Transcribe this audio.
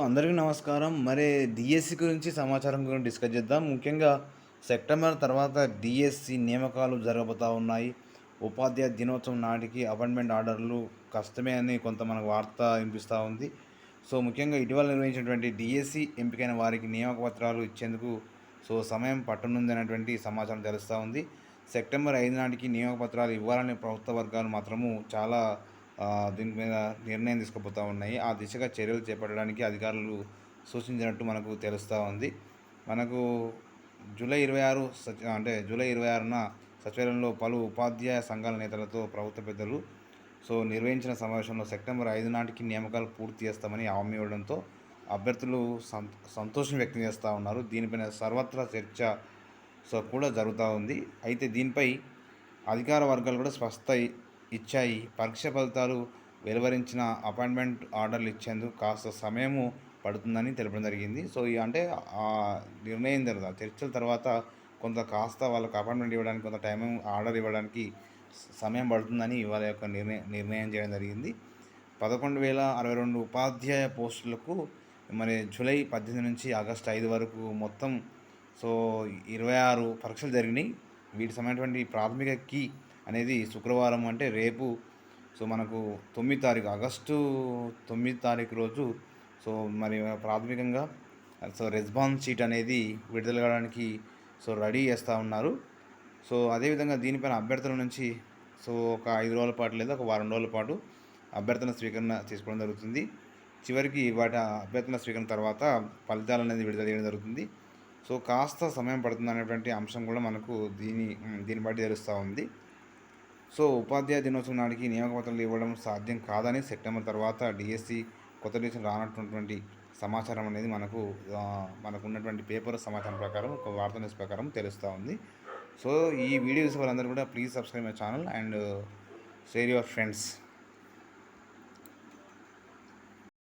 అందరికీ నమస్కారం. మరి డిఎస్సి గురించి సమాచారం గురించి డిస్కస్ చేద్దాం. ముఖ్యంగా సెప్టెంబర్ తర్వాత డిఎస్సి నియామకాలు జరగబోతా ఉన్నాయి. ఉపాధ్యాయ దినోత్సవం నాటికి అపాయింట్మెంట్ ఆర్డర్లు కష్టమే అని కొంత మనకు వార్త వినిపిస్తూ ఉంది. ముఖ్యంగా ఇటీవల నిర్వహించినటువంటి డిఎస్సి ఎంపికైన వారికి నియామక పత్రాలు ఇచ్చేందుకు సమయం పట్టనుందనేటువంటి సమాచారం తెలుస్తూ ఉంది. సెప్టెంబర్ 5 నాటికి నియామక పత్రాలు ఇవ్వాలని ప్రభుత్వ వర్గాలు మాత్రము చాలా దీని మీద నిర్ణయం తీసుకుపోతూ ఉన్నాయి. ఆ దిశగా చర్యలు చేపట్టడానికి అధికారులు సూచించినట్టు మనకు తెలుస్తూ ఉంది. మనకు జూలై 26న సచివాలయంలో పలు ఉపాధ్యాయ సంఘాల నేతలతో ప్రభుత్వ పెద్దలు నిర్వహించిన సమావేశంలో సెప్టెంబర్ 5 నాటికి నియామకాలు పూర్తి చేస్తామని హామీ ఇవ్వడంతో అభ్యర్థులు సంతోషం వ్యక్తం చేస్తూ ఉన్నారు. దీనిపైన సర్వత్రా చర్చ కూడా జరుగుతూ ఉంది. అయితే దీనిపై అధికార వర్గాలు కూడా ఇచ్చాయి. పరీక్ష ఫలితాలు వెలువరించిన అపాయింట్మెంట్ ఆర్డర్లు ఇచ్చేందుకు కాస్త సమయము పడుతుందని తెలపడం జరిగింది. అంటే ఆ నిర్ణయం జరుగుతుంది చర్చల తర్వాత కొంత కాస్త వాళ్ళకి అపాయింట్మెంట్ ఇవ్వడానికి కొంత టైం ఆర్డర్ ఇవ్వడానికి సమయం పడుతుందని వాళ్ళ యొక్క నిర్ణయం చేయడం జరిగింది. 11,062 ఉపాధ్యాయ పోస్టులకు మరి జూలై 18 నుంచి ఆగస్టు 5 వరకు మొత్తం 26 పరీక్షలు జరిగినాయి. వీటి సంబంధించినటువంటి ప్రాథమిక కీ అనేది శుక్రవారం అంటే రేపు మనకు 9 తారీఖు ఆగస్టు 9 తారీఖు రోజు మరి ప్రాథమికంగా రెస్పాన్స్ షీట్ అనేది విడుదల కావడానికి రెడీ చేస్తూ ఉన్నారు. అదేవిధంగా దీనిపైన అభ్యర్థుల నుంచి ఒక 5 రోజుల పాటు లేదా ఒక వారం రోజుల పాటు అభ్యర్థన స్వీకరణ తీసుకోవడం జరుగుతుంది. చివరికి వాటి అభ్యర్థన స్వీకరణ తర్వాత ఫలితాలు అనేది విడుదల చేయడం జరుగుతుంది. కాస్త సమయం పడుతుంది అనేటువంటి అంశం కూడా మనకు దీన్ని బట్టి తెలుస్తూ ఉంది. ఉపాధ్యాయ దినోత్సవం నాటికి నియామక పత్రాలు ఇవ్వడం సాధ్యం కాదని సెప్టెంబర్ తర్వాత డిఎస్సి కొత్త డిసిషన్ రానట్టున్నటువంటి సమాచారం అనేది మనకు ఉన్నటువంటి పేపర్ సమాచారం ప్రకారం ఒక వార్తా న్యూస్ ప్రకారం తెలుస్తూ ఉంది. ఈ వీడియోస్ వాళ్ళందరూ కూడా please subscribe my channel and share your friends.